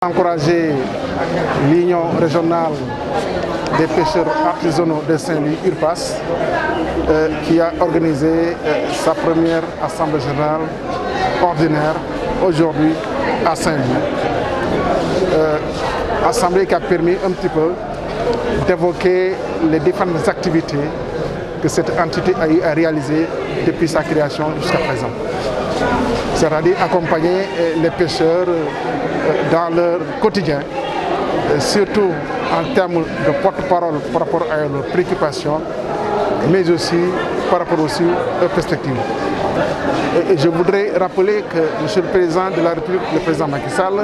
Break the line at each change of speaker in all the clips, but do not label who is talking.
Encourager l'Union régionale des pêcheurs artisanaux de Saint-Louis, URPAS, qui a organisé sa première assemblée générale ordinaire aujourd'hui à Saint-Louis. Assemblée qui a permis un petit peu d'évoquer les différentes activités que cette entité a eu à réaliser depuis sa création jusqu'à présent. C'est-à-dire accompagner les pêcheurs dans leur quotidien, surtout en termes de porte-parole par rapport à leurs préoccupations, mais aussi par rapport aussi aux perspectives. Et je voudrais rappeler que M. le Président de la République, le Président Macky Sall,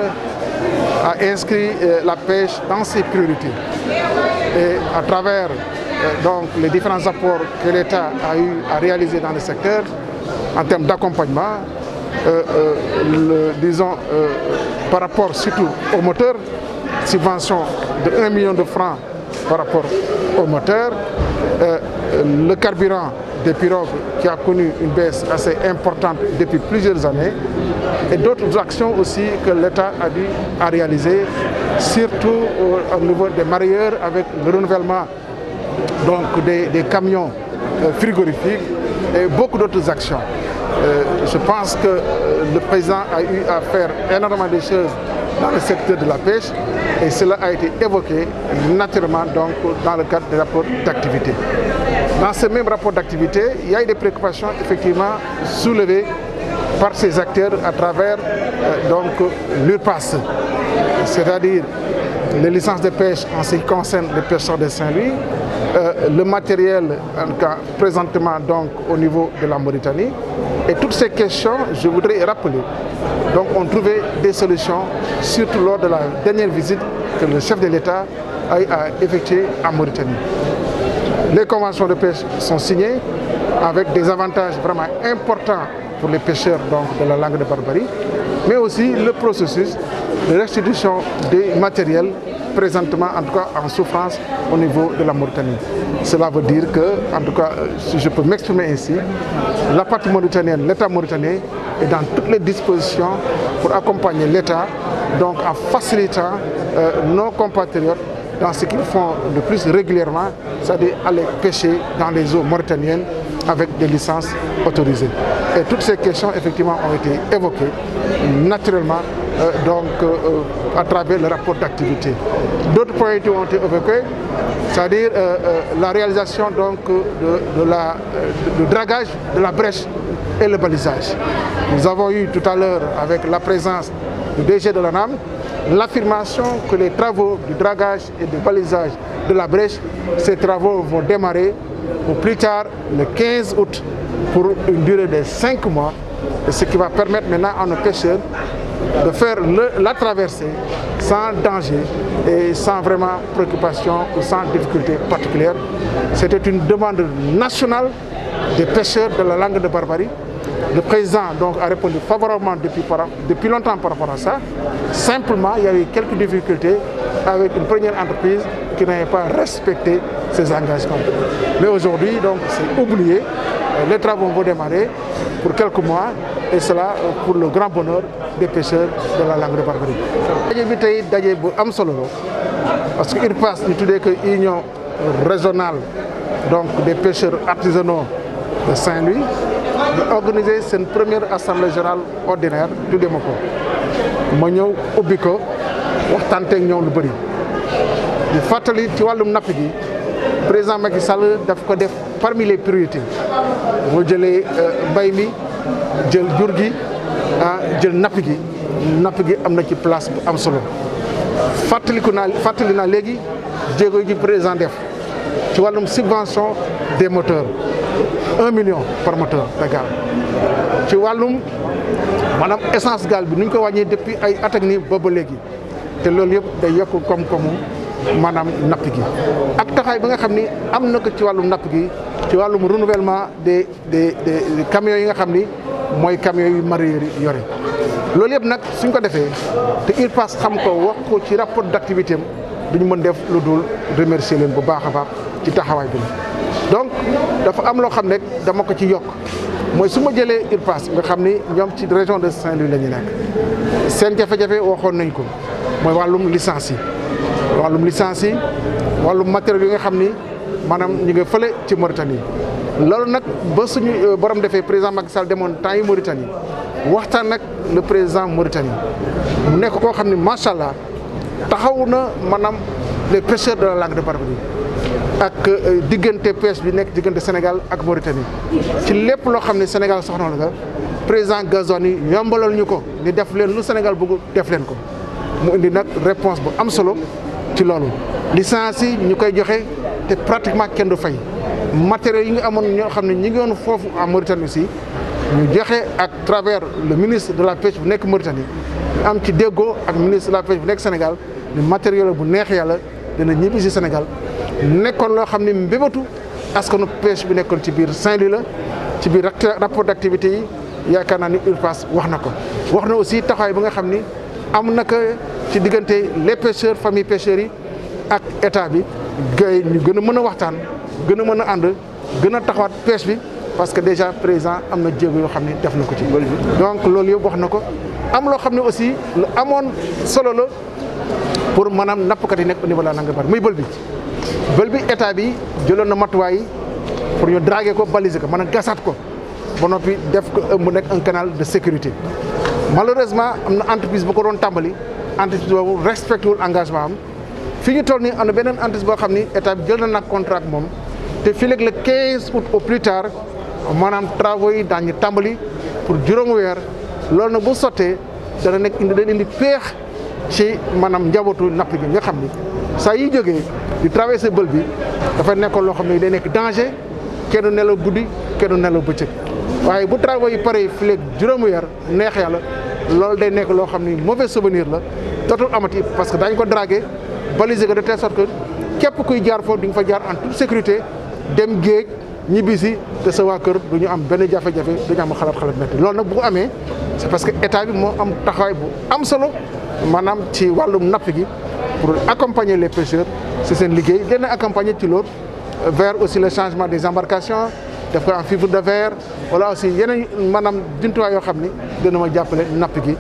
a inscrit la pêche dans ses priorités. Et à travers donc, les différents apports que l'État a eu à réaliser dans le secteur, en termes d'accompagnement, par rapport surtout au moteur, subvention de 1 million de francs par rapport au moteur, le carburant des pirogues qui a connu une baisse assez importante depuis plusieurs années, et d'autres actions aussi que l'État a dû réaliser, surtout au niveau des mareyeurs avec le renouvellement donc, des camions frigorifiques et beaucoup d'autres actions. Je pense que le président a eu à faire énormément de choses dans le secteur de la pêche et cela a été évoqué naturellement donc, dans le cadre des rapports d'activité. Dans ce même rapport d'activité, il y a eu des préoccupations effectivement soulevées par ces acteurs à travers l'URPAS, c'est-à-dire les licences de pêche en ce qui concerne les pêcheurs de Saint-Louis, le matériel en tout cas, présentement donc, au niveau de la Mauritanie. Et toutes ces questions, je voudrais rappeler, donc on trouvait des solutions, surtout lors de la dernière visite que le chef de l'État a effectuée en Mauritanie. Les conventions de pêche sont signées avec des avantages vraiment importants pour les pêcheurs donc, de la langue de Barbarie, mais aussi le processus de restitution des matériels présentement en tout cas en souffrance au niveau de la Mauritanie. Cela veut dire que, en tout cas, si je peux m'exprimer ainsi, la partie mauritanienne, l'État mauritanien est dans toutes les dispositions pour accompagner l'État, donc en facilitant nos compatriotes dans ce qu'ils font le plus régulièrement, c'est-à-dire aller pêcher dans les eaux mauritaniennes avec des licences autorisées. Et toutes ces questions, effectivement, ont été évoquées naturellement à travers le rapport d'activité. D'autres points ont été évoqués, c'est-à-dire la réalisation donc, du dragage de la brèche et le balisage. Nous avons eu tout à l'heure, avec la présence du DG de l'ANAM, l'affirmation que les travaux du dragage et du balisage de la brèche, ces travaux vont démarrer au plus tard le 15 août pour une durée de 5 mois, ce qui va permettre maintenant à nos pêcheurs de faire la traversée sans danger et sans vraiment préoccupation ou sans difficulté particulière. C'était une demande nationale des pêcheurs de la langue de Barbarie. Le président donc, a répondu favorablement depuis longtemps par rapport à ça. Simplement, il y avait quelques difficultés avec une première entreprise qui n'avait pas respecté ses engagements. Mais aujourd'hui, donc, c'est oublié. Les travaux vont démarrer pour quelques mois et cela pour le grand bonheur des pêcheurs de la langue de Barbarie. Parce qu'il passe que l'Union régionale donc, des pêcheurs artisanaux de Saint-Louis a organisé cette première assemblée générale ordinaire du Démoko. Ma ñëw ubbi ko waxtaan ak ñoom lu bëri di fàttali ci wàllum napp gi président Macky Sall daf ko def parmi les priorités boo jëlee mbay mi jël jur gi jël napp gi am na ci place bu am solo fàttali naa léegi jéego ji président def ci wàllum subvention des moteurs 1 million par moteur de gaal ci wàllum maanaam essence gaal bi nu ñu ko wàññee depuis ay at ak nii booba léegi te loolu yëpp day yokk koom-koomu maanaam napp gi ak taxaay bi nga xam ni am na ko ci wàllum napp gi ci wàllum renouvellement des camions yi nga xam ni mooy camions yu mareyeurs yi yore loolu yëpp nag suñ ko defee te URPAS xam ko wax ko ci rapport d'activité am duñu mën def lu dul remercier leen bu baax a baax ci taxawaay bi donc dafa am loo xam ne dama ko ci yokk mooy su ma jëlee URPAS nga xam ni ñoom ci région de Saint-Louis la ñu nekk seen jafe-jafe waxoon nañ ko mooy wàllum licence yi wàllum matériel yi nga xam ni maanaam ñu ngi fële ci Mauritanie loolu nag ba suñu borom defee président Macky Sall demoon temps yi Mauritanie waxtaan nag le président Mauritanie mu nekk koo xam ni macha allah taxaw na maanaam les pêcheurs de la langue de Barbarie ak diggante pêche bi nekk diggante Sénégal ak Mauritanie ci lépp loo xam ne Sénégal soxna la président Ghazouani yombalal ñu ko ni def leen lu Sénégal bëgg def leen ko mu indi nag réponse bu am solo ci loolu licence yi ñu koy joxe te pratiquement kenn du fay matériel yi nga amoon ñoo xam ne ñi ngi woon foofu en Mauritanie aussi ñu joxe ak travers le ministre de la pêche bu nekk Mauritanie ñu am ci déggoo ak ministre de la pêche bu nekk Sénégal ni matériel bu neex yàlla dina ñibbi si Sénégal nekkoon loo xam ne mbébatu askanu pêche bi nekkoon ci biir Saint-Louis la ci biir rapport d'activité yi yaakaar naa ni URPAS wax na ko wax na aussi taxawaay bi nga xam ni am na ko ci diggante les pêcheurs famille pêcheurs yi ak état bi gay ñu gën a mën a waxtaan gën a mën a ànd gën a taxawaat pêche bi parce que déjà président am na jéego yoo xam ne def na ko ci donc loolu yëpp wax na ko am loo xam ne aussi lu amoon solo la pour maanaam nappkat yi nekk au niveau de la langue muy bël bi état bi jëloon na matuwaay pour ñu draguer ko baliser ko mën a gasaat ko ba noppi def ko mu nekk un canal de sécurité malheureusement am na entreprise bu ko doon tàmbali entreprise boobu respecté wul engagement am fi ñu toll nii am na beneen entreprise boo xam ni état bi jël na nag contrat moom te fii léegi le 15 août au plus tard maanaam travaux yi daañu tàmbali pour juróomi weer loolu nag bu sottee dana nekk indi peex ci maanaam njabootu napp gi nga xam ni saa yi jógee di traversé bël bi dafa nekkoon loo xam ne day nekk danger kenn nelaw guddi kenn nelaw bëccëg waaye bu travaux yi pare fii léegi juróomi weer neex yàlla loolu day nekk loo xam ni mauvais souvenir la dootul amati parce que daañu ko dragué baliser ko de telle sorte que képp kuy jaar foofu di nga fa jaar en toute sécurité dem géej ñibbisi te sa waa kër du ñu am benn jafe-jafe du ñu am xalaat métti loolu nag bu ko amee c'est parce que état bi moo am taxawaay bu am solo maanaam ci wàllum napp gi pour accompagner les pêcheurs c'est seen liggéey leen accompagner ci loolu vers aussi le changement des embarcations def ko en fibre de verre wala aussi yeneen maanaam jumtuwaay yoo xam ni dina ma jàppale napp gi